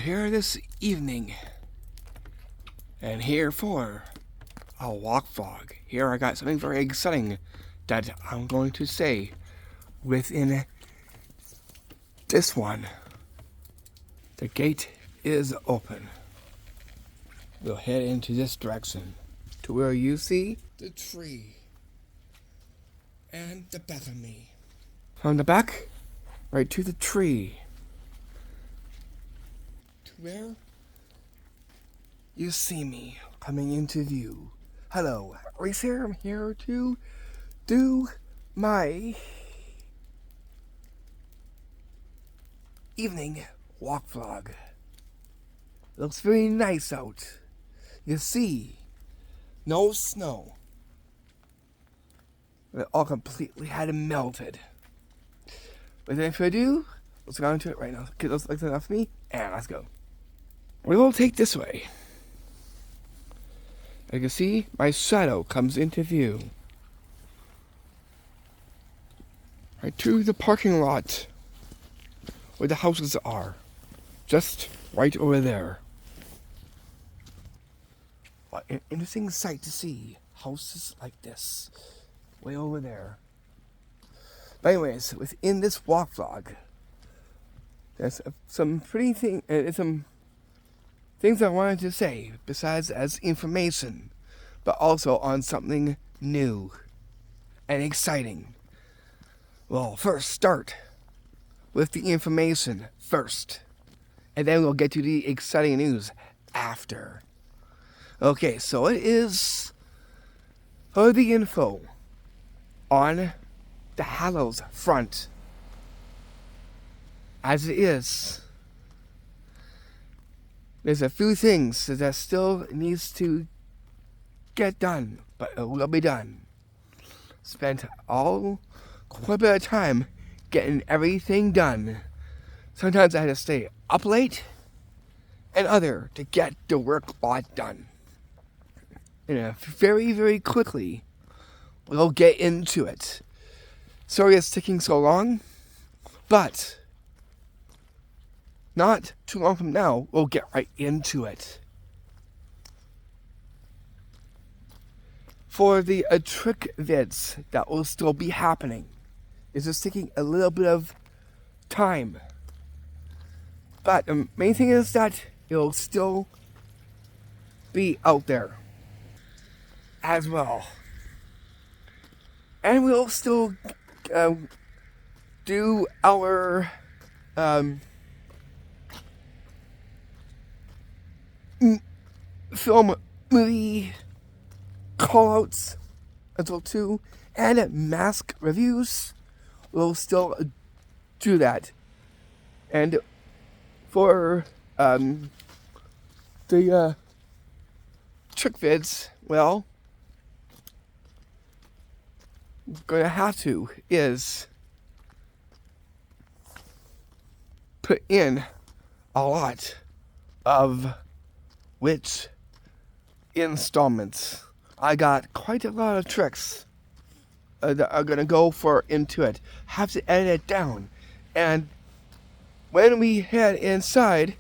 Here this evening, and here for a walk vlog. Here I got something very exciting that I'm going to say within this one. The gate is open. We'll head into this direction to where you see the tree and the back of me. From the back, right to the tree. To where you see me coming into view. Hello, Reese here. I'm here to do my evening walk vlog. Looks very nice out. You see, no snow. It all completely had melted. Without further ado, let's go into it right now. Get those legs off me, and let's go. We will take this way. As you can see, my shadow comes into view. Right to the parking lot where the houses are. Just right over there. What an interesting sight to see. Houses like this. Way over there. But anyways, within this walk vlog, there's some some things I wanted to say, besides as information, but also on something new and exciting. Well, first start with the information first, and then we'll get to the exciting news after. Okay, so it is for the info on the Hallows front. As it is, there's a few things that still needs to get done, but it will be done. Spent quite a bit of time getting everything done. Sometimes I had to stay up late, and other to get the work lot done. And very, very quickly, we'll get into it. Sorry it's taking so long, but not too long from now, we'll get right into it. For the trick vids that will still be happening, it's just taking a little bit of time. But the main thing is that it'll still be out there as well. And we'll still do our film movie callouts as well too, and mask reviews. We'll still do that. And for the trick vids, well, gonna have to is put in a lot of which installments. I got quite a lot of tricks that are gonna go into it. Have to edit it down, and when we head inside,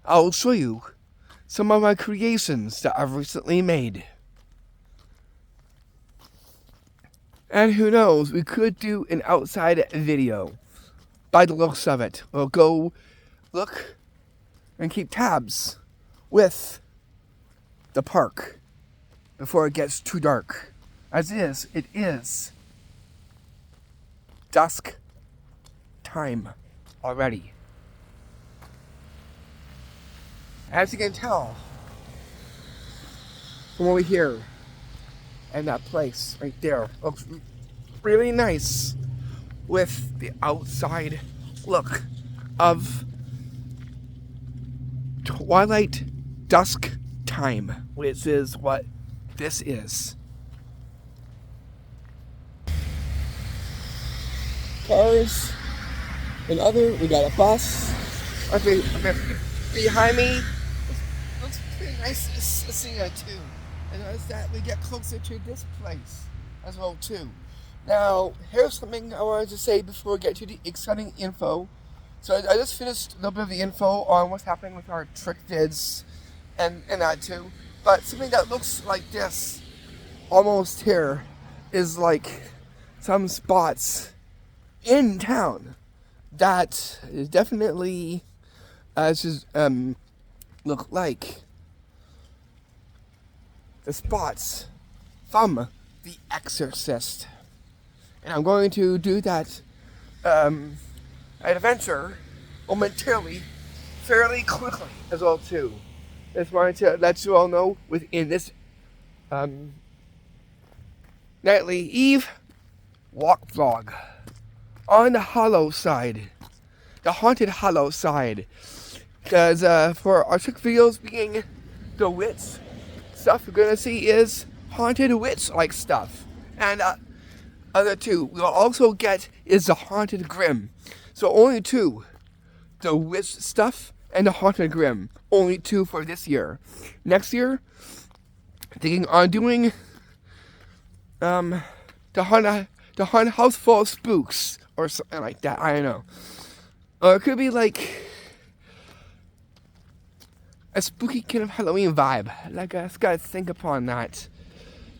I'll show you some of my creations that I've recently made. And who knows, we could do an outside video. By the looks of it, we'll go look and keep tabs with the park before it gets too dark. As it is dusk time already. As you can tell from over here, and that place right there looks really nice with the outside look of twilight dusk time, which is what this is. Cars and other, we got a bus. Behind me, looks pretty nice to see that too. And as that we get closer to this place as well too. Now, here's something I wanted to say before we get to the exciting info So I just finished a little bit of the info on what's happening with our trick vids and that too. But something that looks like this almost here is like some spots in town that is definitely look like the spots from The Exorcist. And I'm going to do that adventure momentarily, fairly quickly as well too. Just wanted to let you all know within this nightly eve walk vlog on the Hallows side, the haunted Hallows side, because for our trick videos being the witch stuff, we're gonna see is haunted witch like stuff, and other two we'll also get is the haunted grim. So only two, the witch stuff and the haunted grim, only two for this year. Next year, thinking on doing the haunted house full of spooks or something like that. I don't know. Or it could be like a spooky kind of Halloween vibe. Like I just gotta think upon that.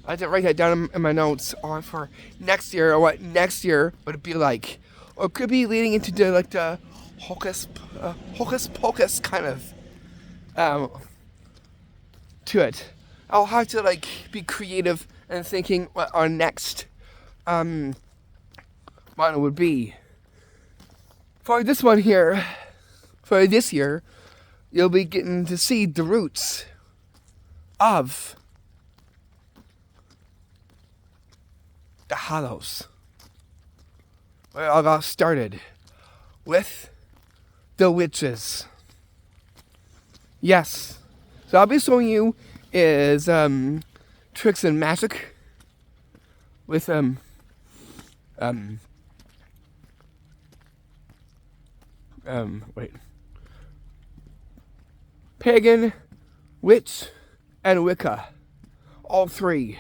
I have to write that down in my notes on for next year, or what next year would be like. Or it could be leading into the hocus pocus kind of to it. I'll have to like be creative and thinking what our next one would be. For this one here, for this year, you'll be getting to see the roots of the Hallows. Where it all got started with the witches. Yes. So I'll be showing you is tricks and magic with pagan, witch, and Wicca, all three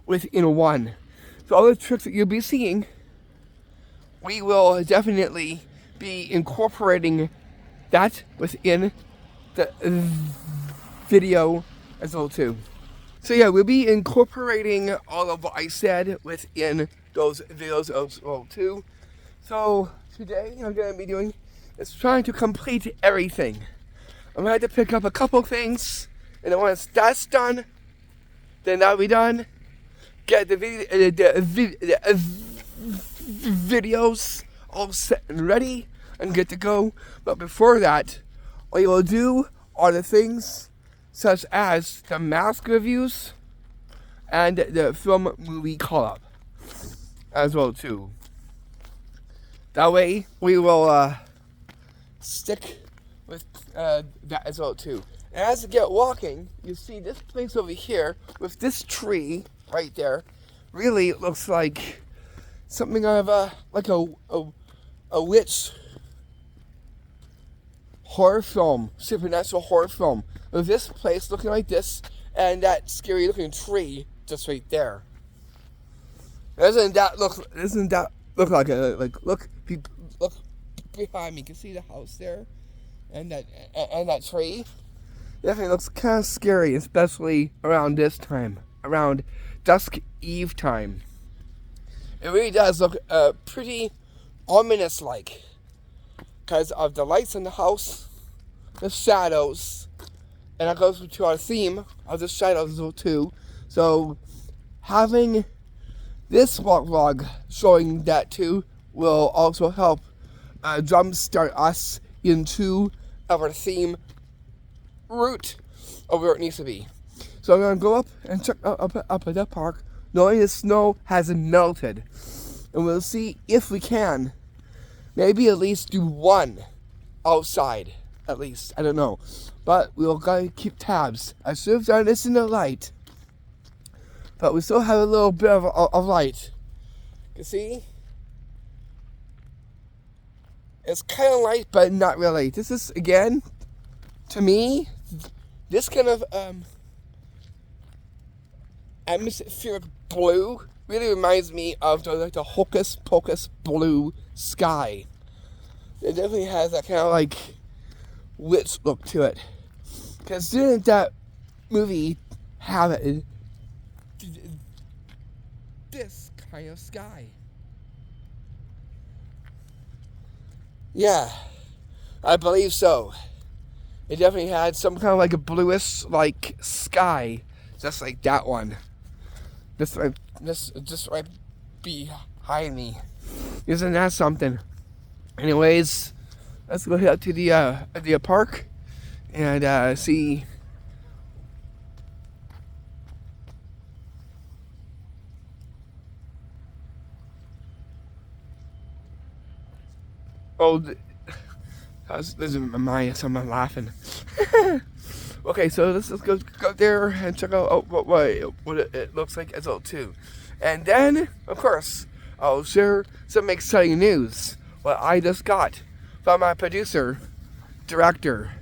within one. So all the tricks that you'll be seeing, we will definitely be incorporating that within the video as well too. So yeah, we'll be incorporating all of what I said within those videos as well too. So today I'm going to be doing is trying to complete everything. I'm going to have to pick up a couple things, and then once that's done, then that'll be done. Get the videos all set and ready and good to go. But before that, what you will do are the things such as the mask reviews and the film movie call-up as well too. That way we will stick with that as well too. And as you get walking, you see this place over here with this tree right there. Really looks like something out of a witch horror film, supernatural horror film. With this place looking like this, and that scary looking tree just right there. Doesn't that look like look behind me? You can see the house there, and that tree. Definitely looks kind of scary, especially around this time, around dusk eve time. It really does look pretty ominous like, because of the lights in the house, the shadows, and that goes to our theme of the shadows too. So having this vlog showing that too will also help jumpstart us into our theme route of where it needs to be. So I'm going to go up and check up at that park, knowing the snow has melted. And we'll see if we can maybe at least do one outside, at least. I don't know. But we'll gotta keep tabs. I should have done this in the light, but we still have a little bit of light. You see? It's kind of light, but not really. This is, again, to me, this kind of atmospheric blue really reminds me of the hocus pocus blue sky. It definitely has that kind of like witch look to it. Because didn't that movie have it? This kind of sky. Yeah, I believe so. It definitely had some kind of like a bluish like sky, just like that one. Just right behind me. Isn't that something? Anyways, let's go head to the park and see. Oh, this is my so I'm laughing. Okay, so let's go there and check out what it looks like as well too, and then of course I'll share some exciting news. What I just got from my producer, director,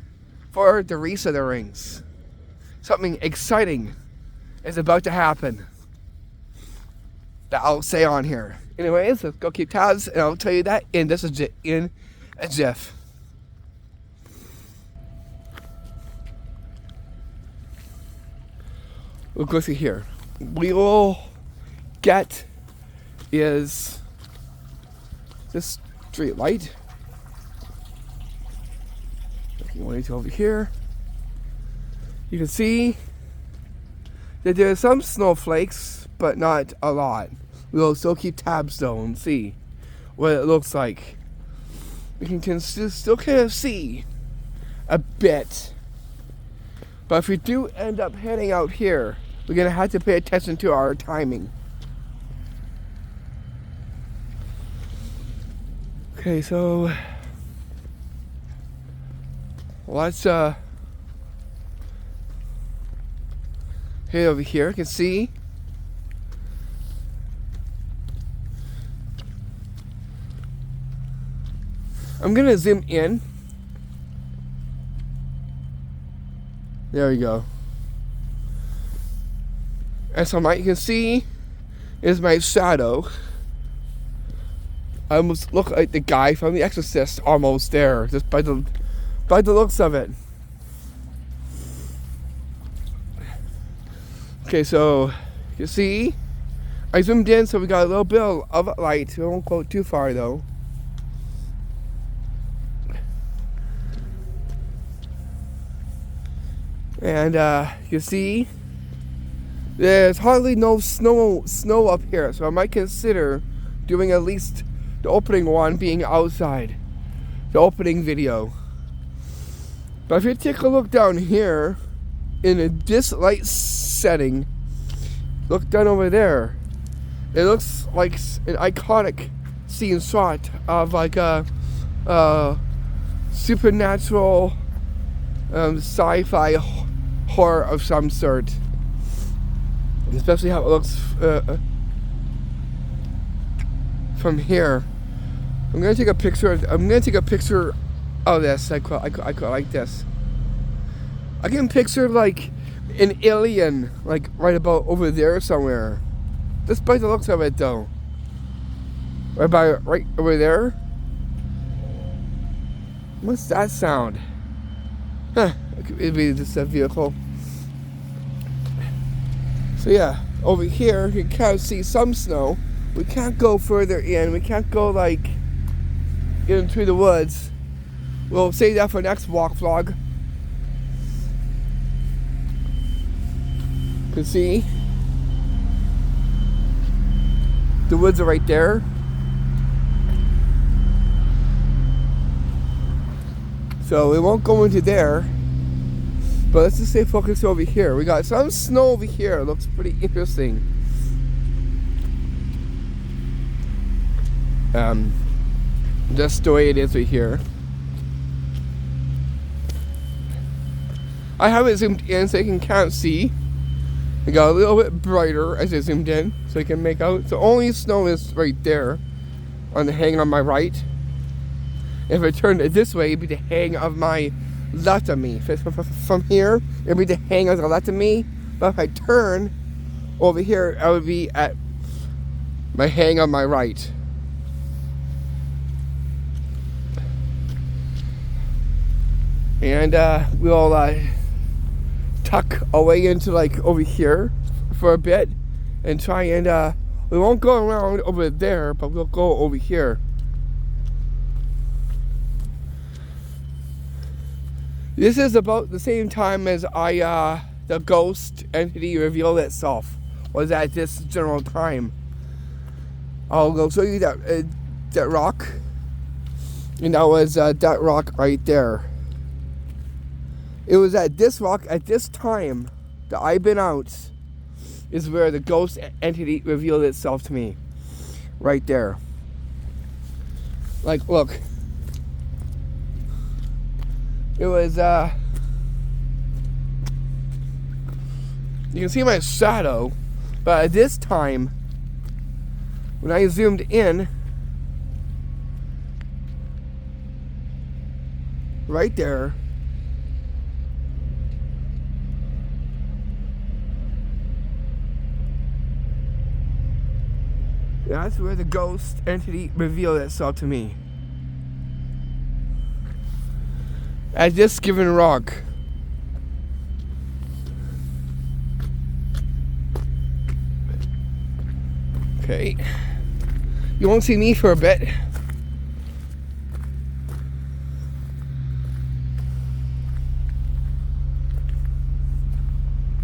for the Reese of the Rings. Something exciting is about to happen that I'll say on here. Anyways, let's go keep tabs, and I'll tell you that in a jiff. We'll go through here. We will get is this street light. Going over here, you can see that there are some snowflakes, but not a lot. We'll still keep tabs though and see what it looks like. We can still kind of see a bit. But if we do end up heading out here, we're going to have to pay attention to our timing. Okay, so let's head over here. You can see I'm going to zoom in. There we go. And so you can see is my shadow. I almost look like the guy from The Exorcist, almost there, just by the looks of it. Okay, so you see, I zoomed in, so we got a little bit of light. We won't go too far though. And you see, there's hardly no snow up here, so I might consider doing at least the opening one being outside, the opening video. But if you take a look down here, in this light setting, look down over there. It looks like an iconic scene shot of like a supernatural sci-fi horror of some sort. Especially how it looks from here. I'm gonna take a picture of this. I quite like this. I can picture like an alien, like right about over there somewhere. Despite the looks of it, though. Right over there. What's that sound? Huh? It'd be just a vehicle. So yeah, over here you can kind of see some snow. We can't go further in. We can't go like into the woods. We'll save that for next walk vlog. You can see the woods are right there. So we won't go into there. But let's just stay focused over here. We got some snow over here. It looks pretty interesting. Just the way it is right here. I have it zoomed in so you can kind of see. It got a little bit brighter as I zoomed in, so you can make out. So only snow is right there, on the hang on my right. If I turned it this way, it'd be the hang of my left of me. From here, it'd be the hang of the left of me. But if I turn over here, I would be at my hang on my right. And we'll tuck away into like over here for a bit and try and we won't go around over there, but we'll go over here. This is about the same time as the ghost entity revealed itself. Was at this general time. I'll go show you that rock, and that was that rock right there. It was at this rock at this time that I've been out is where the ghost entity revealed itself to me. Right there. Like, look. It was, you can see my shadow, but at this time, when I zoomed in, right there, that's where the ghost entity revealed itself to me. At this given rock. Okay. You won't see me for a bit.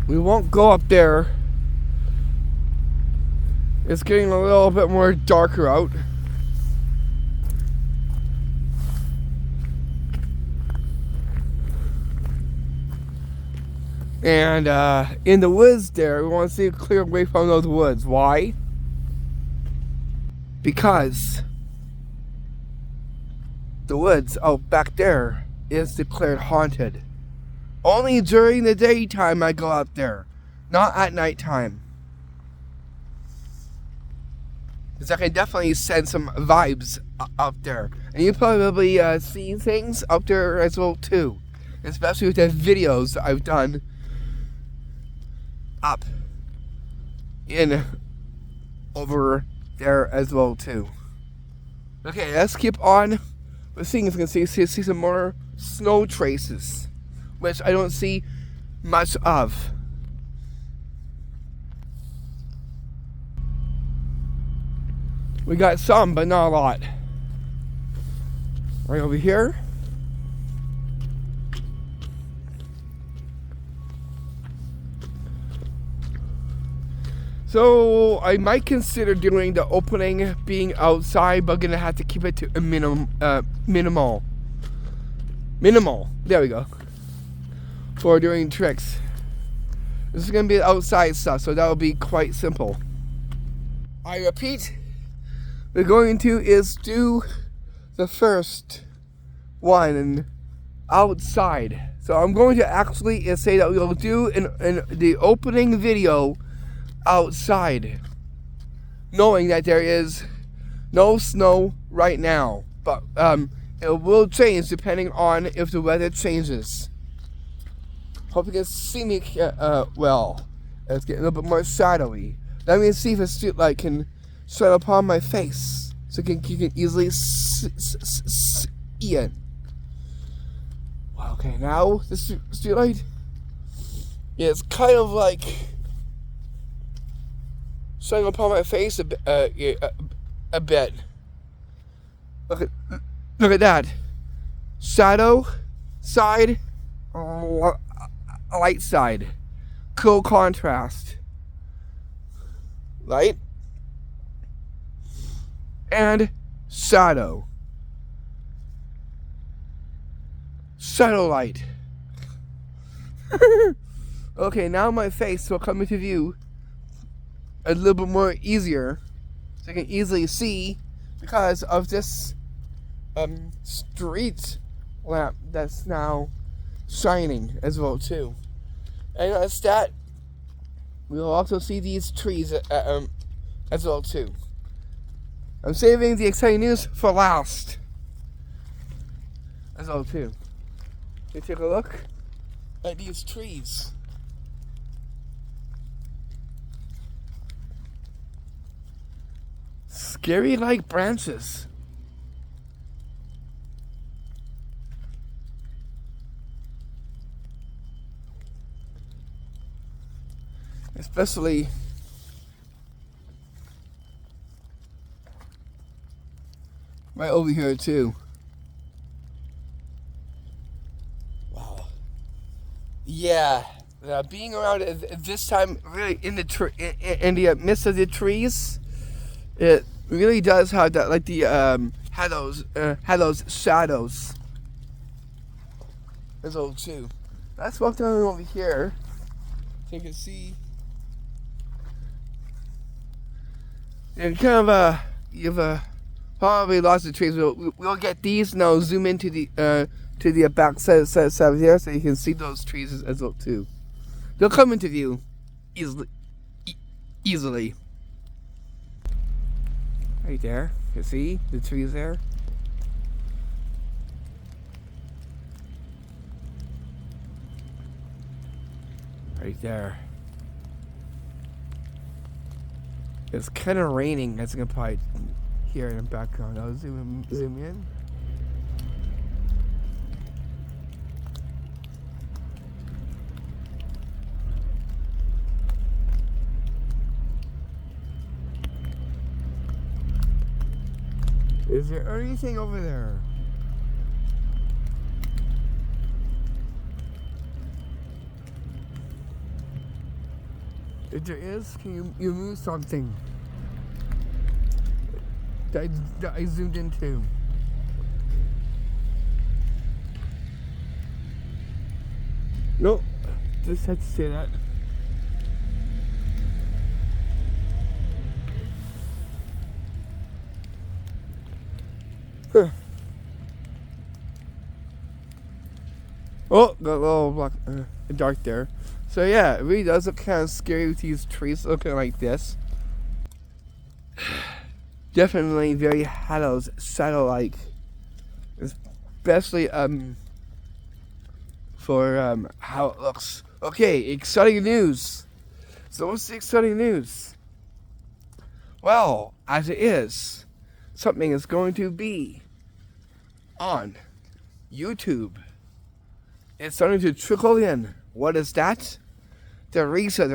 We won't go up there. It's getting a little bit more darker out. And in the woods there, we want to see clear away from those woods. Why? Because the woods out back there is declared haunted. Only during the daytime I go out there, not at nighttime. Because I can definitely sense some vibes out there. And you probably see things out there as well too. Especially with the videos that I've done up in over there as well too. Okay, let's keep on. We're seeing if we can see some more snow traces, which I don't see much of. We got some, but not a lot. Right over here. So I might consider doing the opening being outside, but I'm gonna have to keep it to a minimal. There we go. For doing tricks. This is gonna be outside stuff, so that will be quite simple. I repeat, we're going to is do the first one outside. So I'm going to actually say that we'll do in the opening video outside, knowing that there is no snow right now, but it will change depending on if the weather changes. Hope you can see me well. It's getting a little bit more shadowy. Let me see if a street light can shine upon my face, so you can easily see it. Okay, now the street light is kind of like shining upon my face a bit. Look at that. Shadow side, light side. Cool contrast. Light and shadow. Shadow light. Okay, now my face will come into view a little bit more easier, so I can easily see because of this street lamp that's now shining as well too. And as that, we'll also see these trees as well too. I'm saving the exciting news for last as well too. You take a look at these trees. Scary like branches. especially right over here too. Wow. Yeah, being around at this time, really in the in the midst of the trees, it really does have that, like the Hallows shadows as well too. Let's walk down over here so you can see. And kind of you've probably lost the trees. We'll get these and I'll zoom into the back side here so you can see those trees as well too. They'll come into view easily. Right there, you see the trees there. Right there. It's kind of raining, as you can probably hear in the background. I'll zoom in. Is there anything over there? If there is, can you move something that I zoomed into? Nope, just had to say that. Huh. Oh, got a little black, dark there. So yeah, it really does look kind of scary with these trees looking like this. Definitely very Hallows shadow-like, especially for how it looks. Okay, exciting news. So what's the exciting news? Well, as it is, something is going to be on YouTube. It's starting to trickle in. What is that? The Reese of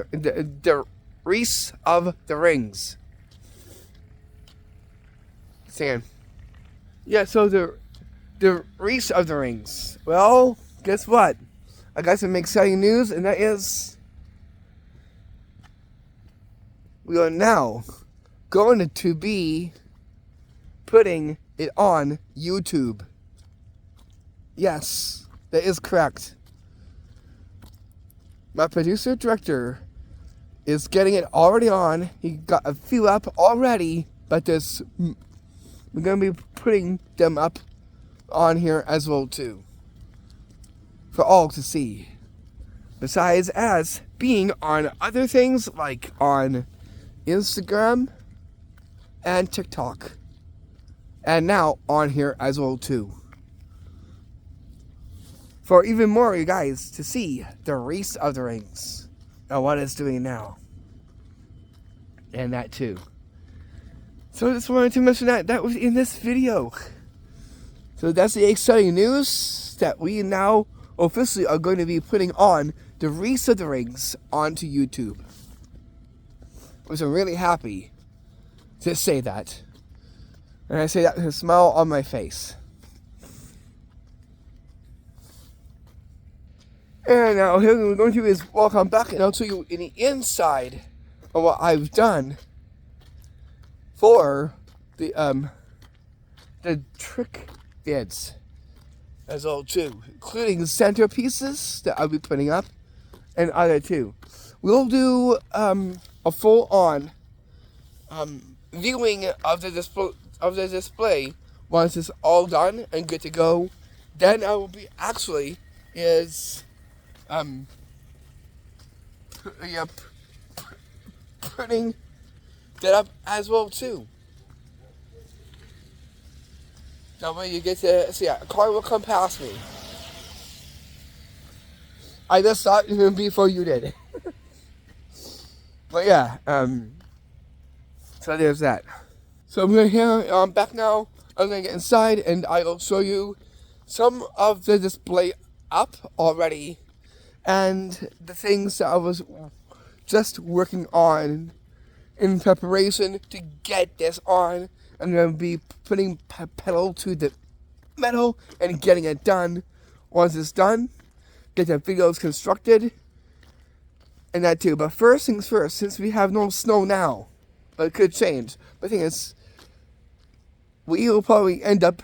the Rings. Sam. Yeah, so the Reese of the Rings. Well, guess what? I got some exciting news, and that is we are now going to be putting it on YouTube. Yes, that is correct. My producer director is getting it already on. He got a few up already, but we're going to be putting them up on here as well too, for all to see. Besides as being on other things like on Instagram and TikTok, and now on here as well too. For even more, you guys, to see the Reese of the Rings and what it's doing now. And that too. So I just wanted to mention that was in this video. So that's the exciting news that we now officially are going to be putting on the Reese of the Rings onto YouTube. Which I'm really happy to say that. And I say that with a smile on my face. And now here we're going to do is walk on back, and I'll show you in the inside of what I've done for the trick vids as well too, including the centerpieces that I'll be putting up and other too. We'll do a full on viewing of the display once it's all done and good to go. Then I will be actually putting that up as well too. That way you get to see a car will come past me. I just saw it before you did. But yeah, so there's that. So I'm gonna back now. I'm gonna get inside and I'll show you some of the display up already and the things that I was just working on in preparation to get this on. I'm going to be putting pedal to the metal and getting it done. Once it's done, get the videos constructed and that too. But first things first, since we have no snow now, but it could change. But the thing is, we will probably end up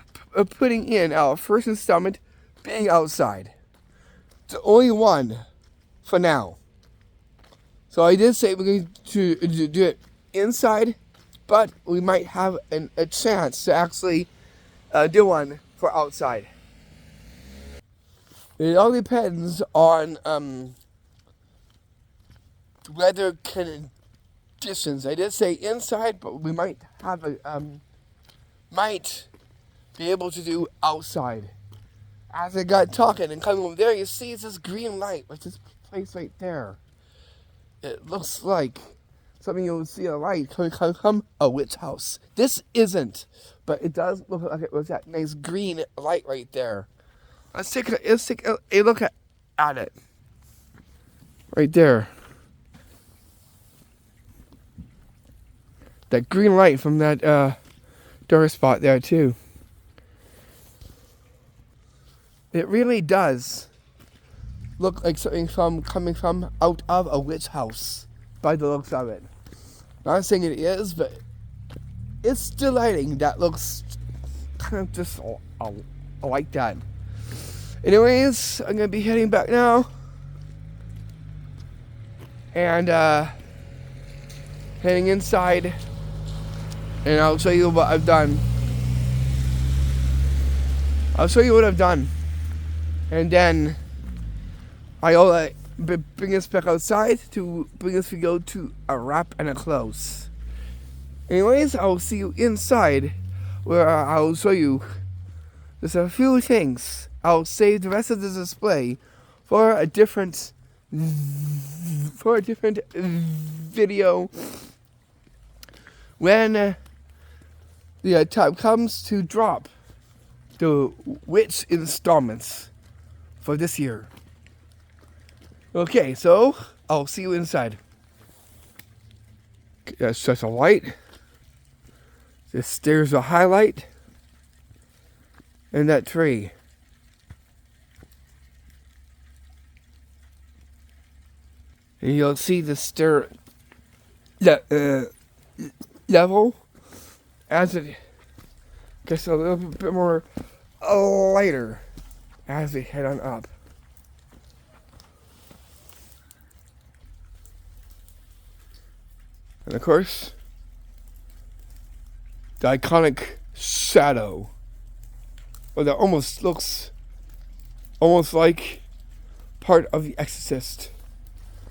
putting in our first installment being outside. It's the only one for now. So I did say we're going to do it inside, but we might have a chance to actually do one for outside. It all depends on weather conditions. I did say inside, but we might have might be able to do outside. As I got talking and coming over there, you see this green light, which is this place right there. It looks like something you'll see a light come a witch house. This isn't, but it does look like it was that nice green light right there. Let's take a look at it. Right there. That green light from that door spot there too. It really does look like something coming from out of a witch house by the looks of it. Not saying it is, but it's the lighting that looks kind of just like that. Anyways, I'm gonna be heading back now, and heading inside, and I'll show you what I've done. I'll show you what I've done, and then I'll bring us back outside to bring this video to a wrap and a close. Anyways, I'll see you inside, where I'll show you just a few things. I'll save the rest of the display for a different video when the time comes to drop the Witch installments for this year. Okay, so I'll see you inside. That's just a light. The stairs a highlight. And that tree. And you'll see the stair level as it gets a little bit more lighter as we head on up. And of course, the iconic shadow. Well, that almost looks like part of The Exorcist.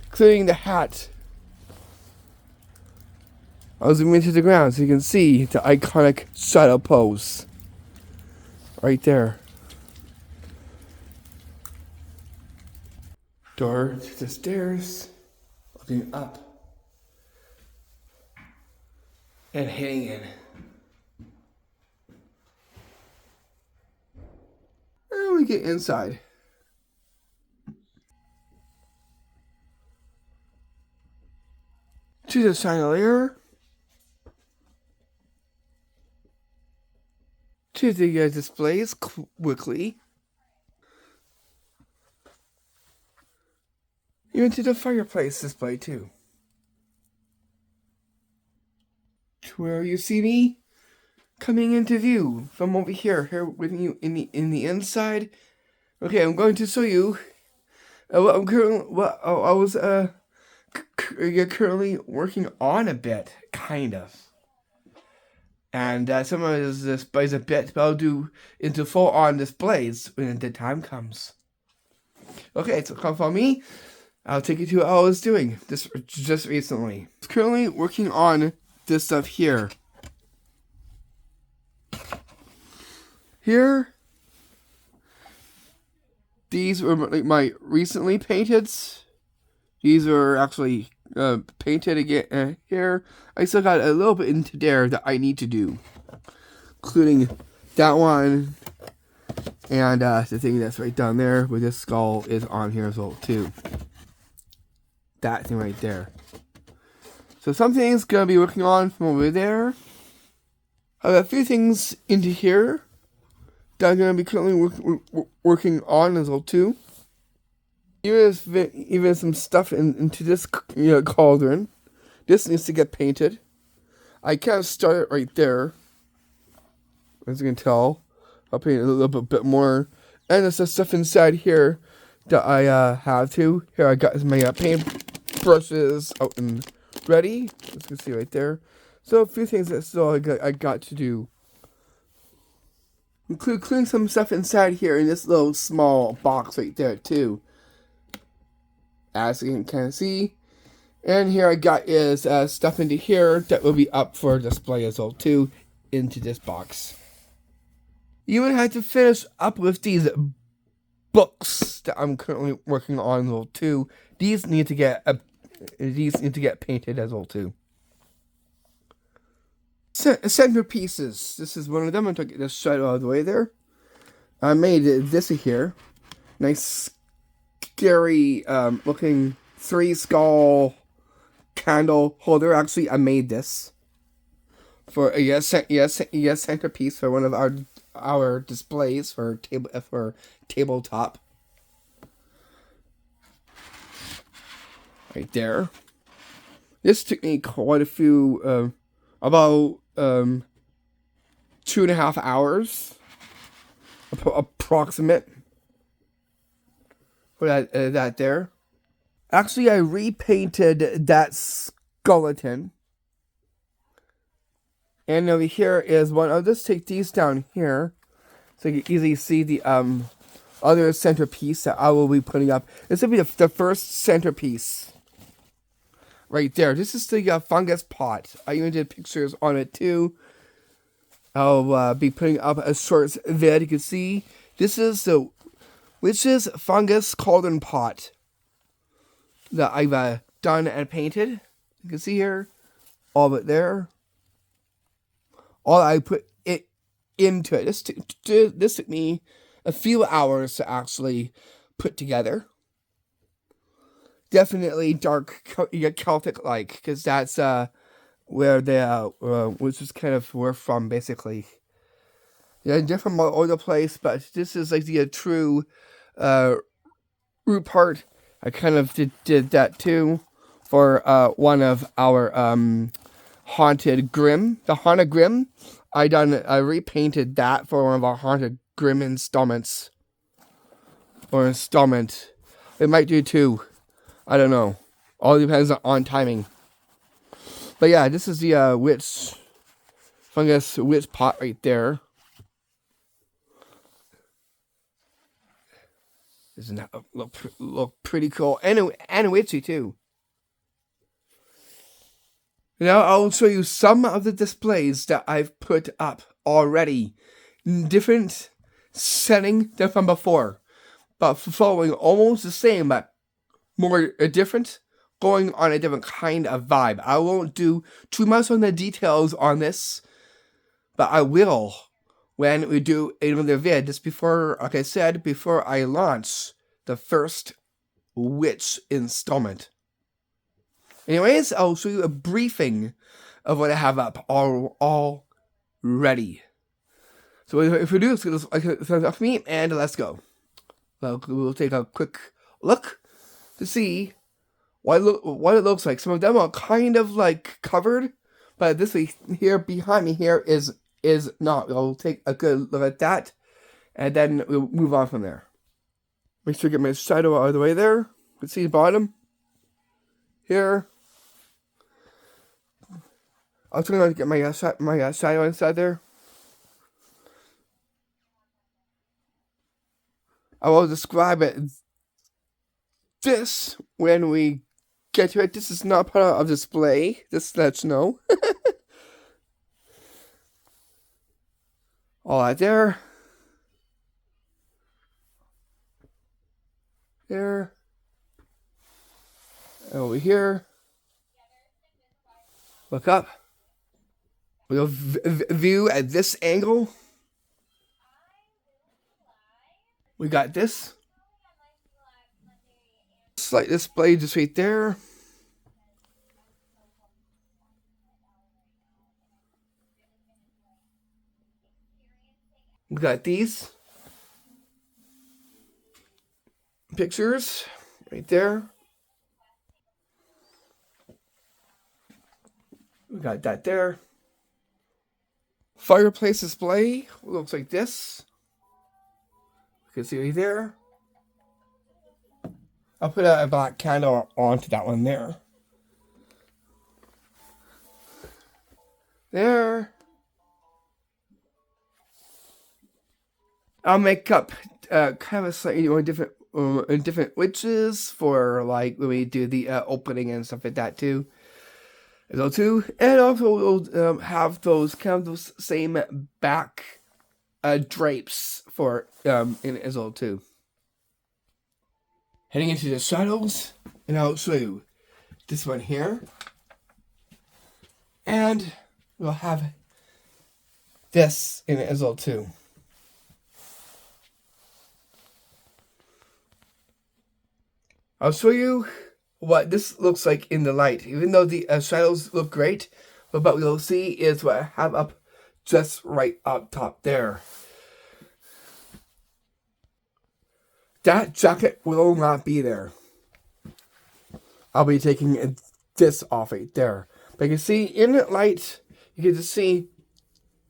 Including the hat. I'll zoom into the ground so you can see the iconic shadow pose. Right there. Door to the stairs. Looking up. And heading in. And we get inside. To the chandelier. To the displays quickly. Even to the fireplace display too. To where you see me coming into view from over here with you in the inside. Okay, I'm going to show you what I was currently working on a bit, kind of. And some of this displays a bit, but I'll do into full-on displays when the time comes. Okay, so come follow me. I'll take you to what I was doing just recently. I'm currently working on this stuff here. Here, these were my recently painted. These are actually painted again here. I still got a little bit into there that I need to do, including that one and the thing that's right down there where this skull is on here as well too. that thing right there. So something's gonna be working on from over there. I have a few things into here that I'm gonna be currently working on as well too. Here is even some stuff into this cauldron. This needs to get painted. I kind of started right there. As you can tell, I'll paint a little bit more. And there's some stuff inside here that I have to. Here I got my paint brushes out and ready. As you can see right there. So a few things that still I got to do. Including some stuff inside here in this little small box right there too. As you can kind of see. And here I got is stuff into here that will be up for display as well too, into this box. You would have to finish up with these books that I'm currently working on as well too. These need to get painted as well too. Centerpieces. This is one of them. I'm going to get this shut out of the way there. I made this here. Nice, scary looking 3-skull candle holder. Actually, I made this for a centerpiece for one of our displays for tabletop. Right there. This took me quite a few about 2.5 hours approximate for that there. Actually, I repainted that skeleton. And over here is one. I'll just take these down here so you can easily see the other centerpiece that I will be putting up. This will be the first centerpiece. Right there. This is the fungus pot. I even did pictures on it too. I'll be putting up a short vid. You can see this is the witch's fungus cauldron pot that I've done and painted. You can see here all of it there. All I put it into it. This took me a few hours to actually put together. Definitely dark Celtic-like, because that's where the which is kind of where from basically. Yeah, different all over the place, but this is like the true root part. I kind of did that too for one of our haunted Grimm. The haunted Grimm, I repainted that for one of our haunted Grimm installments. Or installment. It might do 2. I don't know. All depends on timing. But yeah, this is the witch fungus witch pot right there. Doesn't that look pretty cool? And witchy too. Now I'll show you some of the displays that I've put up already. Different setting than from before. But following almost the same, but more different. Going on a different kind of vibe. I won't do too much on the details on this. But I will when we do another vid. Just before, like I said, before I launch the first Witch installment. Anyways, I'll show you a briefing of what I have up all ready. So if we do, it's off me, and let's go. We'll take a quick look to see what it looks like. Some of them are kind of like covered, but this here behind me here is not. I'll take a good look at that, and then we'll move on from there. Make sure to get my shadow out of the way there. You can see the bottom here. I'll try to get my shadow inside there. I will describe it this when we get to it. This is not part of display. Just let you know. All right, there. There. Over here. Look up. We'll view at this angle. We got this. Slight display just right there. We got these pictures right there. We got that there. Fireplace display looks like this. You can see right there. I'll put a black candle onto that one there. There. I'll make up kind of a slightly different witches for like when we do the opening and stuff like that too. As well too, and also we'll have those kind of those same back drapes for in as well too. Heading into the shadows, and I'll show you this one here, and we'll have this in it as well too. I'll show you what this looks like in the light. Even though the shadows look great, but what we'll see is what I have up just right up top there. That jacket will not be there. I'll be taking this off right there. But you can see in the light, you get to see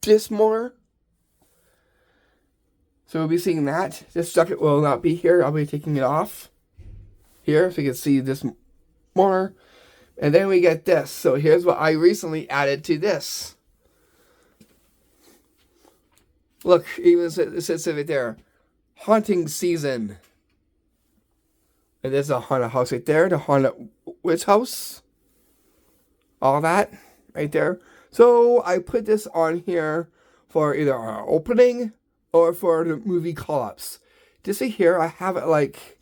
this more. So we'll be seeing that. This jacket will not be here. I'll be taking it off here so you can see this more. And then we get this. So here's what I recently added to this. Look, even it says right there, haunting season. And there's a haunted house right there, the haunted witch house. All that right there. So I put this on here for either our opening or for the movie call-ups. Just see here, I have it like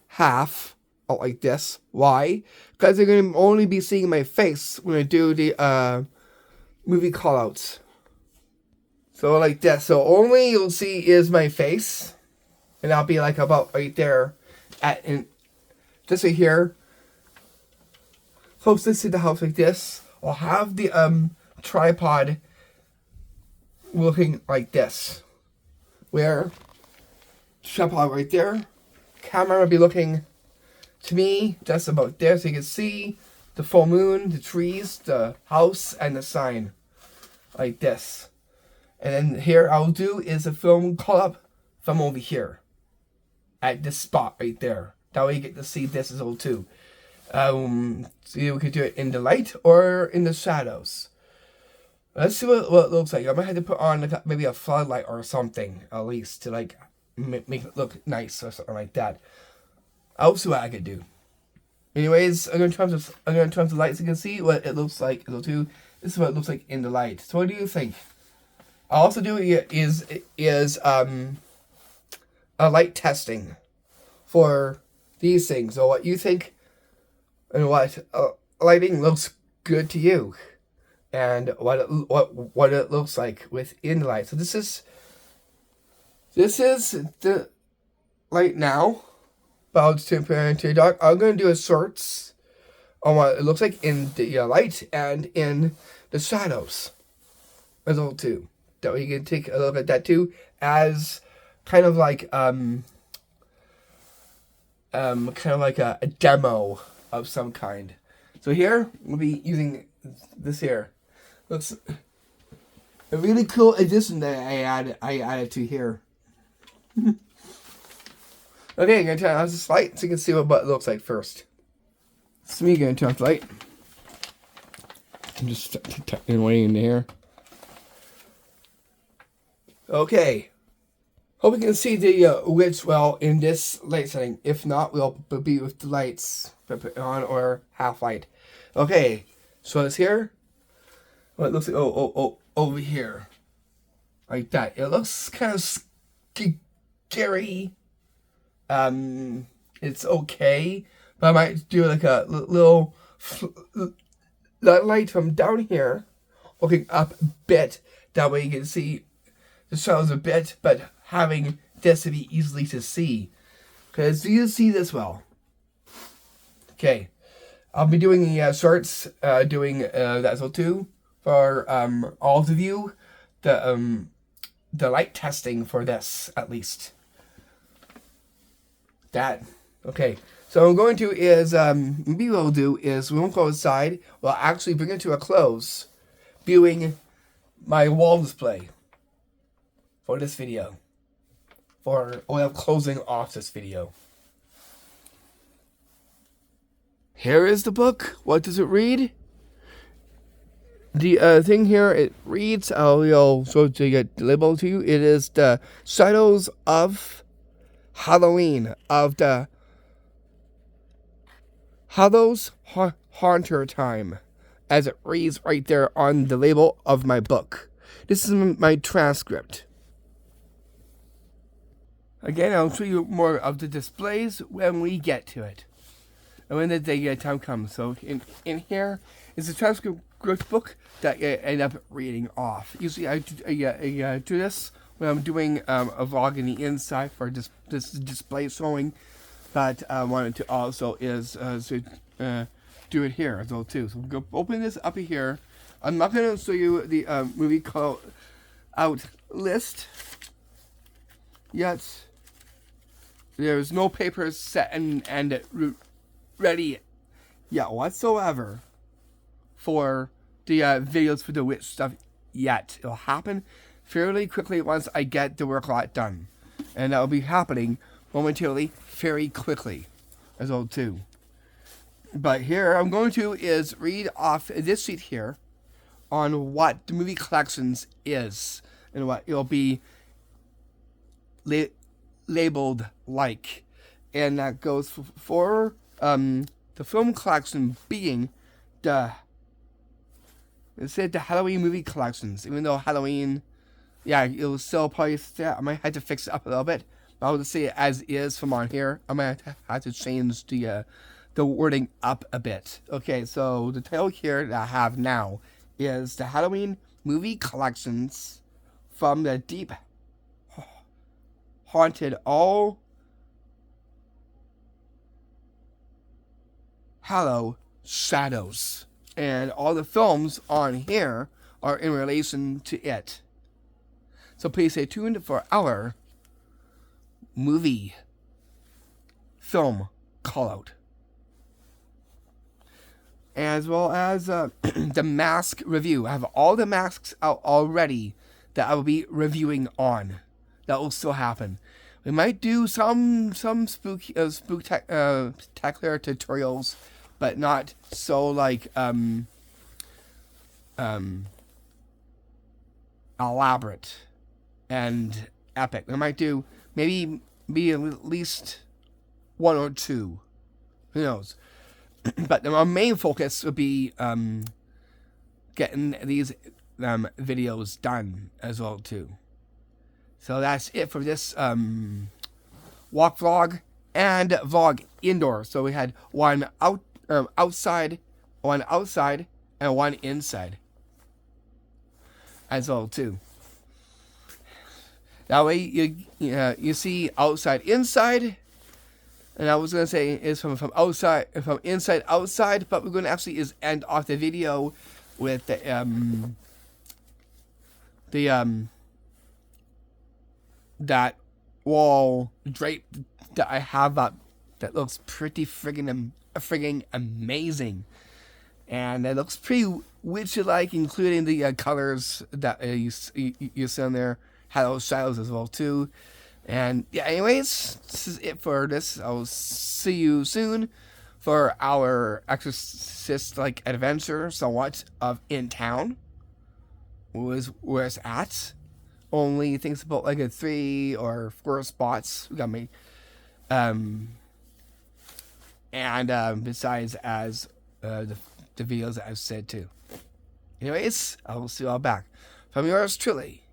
half, like this. Why? Because they're going to only be seeing my face when I do the movie call-outs. So like this. So only you'll see is my face. And I'll be like about right there just right here. Closest to the house like this. I'll have the tripod looking like this. Where tripod right there. Camera will be looking to me just about there, so you can see the full moon, the trees, the house, and the sign. Like this. And then here I'll do is a film call up from over here. At this spot right there. That way you get to see this as well too. So we could do it in the light or in the shadows. Let's see what it looks like. I might have to put on like maybe a floodlight or something at least to like make it look nice or something like that. I'll see what I could do. Anyways, I'm gonna turn the lights so you can see what it looks like as well too. This is what it looks like in the light. So what do you think? I'll also do is a light testing for these things. So what you think and what lighting looks good to you, and what it looks like within the light. So this is the light now. But I'll just turn it into dark. I'm gonna do a shorts on what it looks like in the light and in the shadows as well too. That way you can take a look at that too as kind of like a demo of some kind. So here we'll be using this here. Looks a really cool addition that I added to here. Okay, I'm gonna turn on this light so you can see what it looks like first. So me gonna turn off the light. I'm just tucking way in here. Okay. Hope you can see the witch well in this light setting. If not, we'll be with the lights on or half light. Okay, so it's here. Well, it looks like over here, like that. It looks kind of scary. It's okay, but I might do like a little light from down here, looking up a bit. That way you can see the shadows a bit, but having this to be easily to see. Because you see this well. Okay, I'll be doing the shorts, doing that as well too for all of you. The the light testing for this, at least. That. Okay. So what I'm going to is, maybe what we'll do is we won't go outside. We'll actually bring it to a close, viewing my wall display for this video. We'll have closing off this video. Here is the book. What does it read? The thing here, it reads, I'll show to get labeled to you. It is the Shadows of Halloween, of the Hallows Haunter Time, as it reads right there on the label of my book. This is my transcript. Again, I'll show you more of the displays when we get to it, and when the time comes. So in here is the transcript book that I end up reading off. Usually I do this when I'm doing a vlog in the inside for this display showing, but I wanted to also do it here as well too. So we'll go open this up here. I'm not going to show you the movie call out list yet. There's no papers set and ready yet whatsoever for the videos for the witch stuff yet. It'll happen fairly quickly once I get the work lot done, and that will be happening momentarily, very quickly as well too. But here I'm going to is read off this sheet here on what the movie collections is and what it'll be labeled like, and that goes for the film collection being the Halloween movie collections. Even though Halloween, yeah, it will still probably I might have to fix it up a little bit, but I'll just say it as is from on here. I might have to change the wording up a bit. Okay, so the title here that I have now is the Halloween movie collections from the deep haunted All Hallow Shadows. And all the films on here are in relation to it. So please stay tuned for our movie film call out, as well as the mask review. I have all the masks out already that I will be reviewing on. That will still happen. We might do some spectacular tutorials, but not so like elaborate and epic. We might do maybe at least one or two. Who knows? But our main focus would be getting these videos done as well too. So that's it for this walk vlog and vlog indoor. So we had one outside, and one inside as well too. That way you see outside, inside. And I was gonna say is from inside, outside, but we're gonna actually is end off the video with that wall drape that I have up that looks pretty friggin' amazing, and it looks pretty witchy-like, including the colors that you see on there. Hallows Shadows as well too. And yeah, anyways, this is it for this. I'll see you soon for our exorcist-like adventure, somewhat, of In Town. Where it's at. Only things about like a 3 or 4 spots. We got me. And besides, as the videos that I've said too. Anyways, I will see you all back. From yours truly,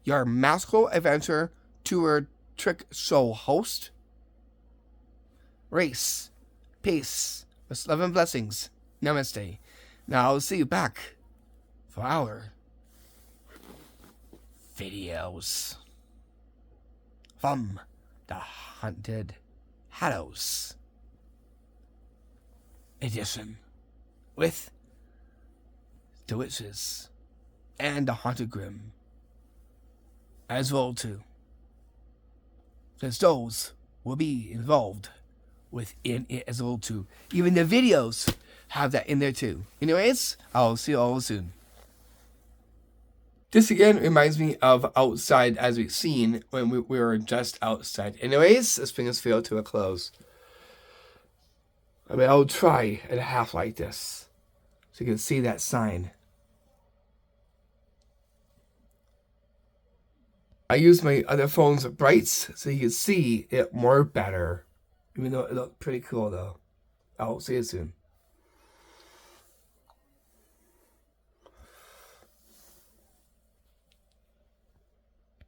your magical adventure tour trick show host, Race. Peace. With love and blessings. Namaste. Now I'll see you back for our videos from the Haunted Hallows edition with the witches and the haunted grim as well too, since those will be involved within it as well too. Even the videos have that in there too. Anyways, I'll see you all soon. This again reminds me of outside as we've seen when we were just outside. Anyways, let's bring this video to a close. I mean, I'll try at a half like this so you can see that sign. I use my other phone's brights so you can see it more better. Even though it looked pretty cool though. I'll see you soon.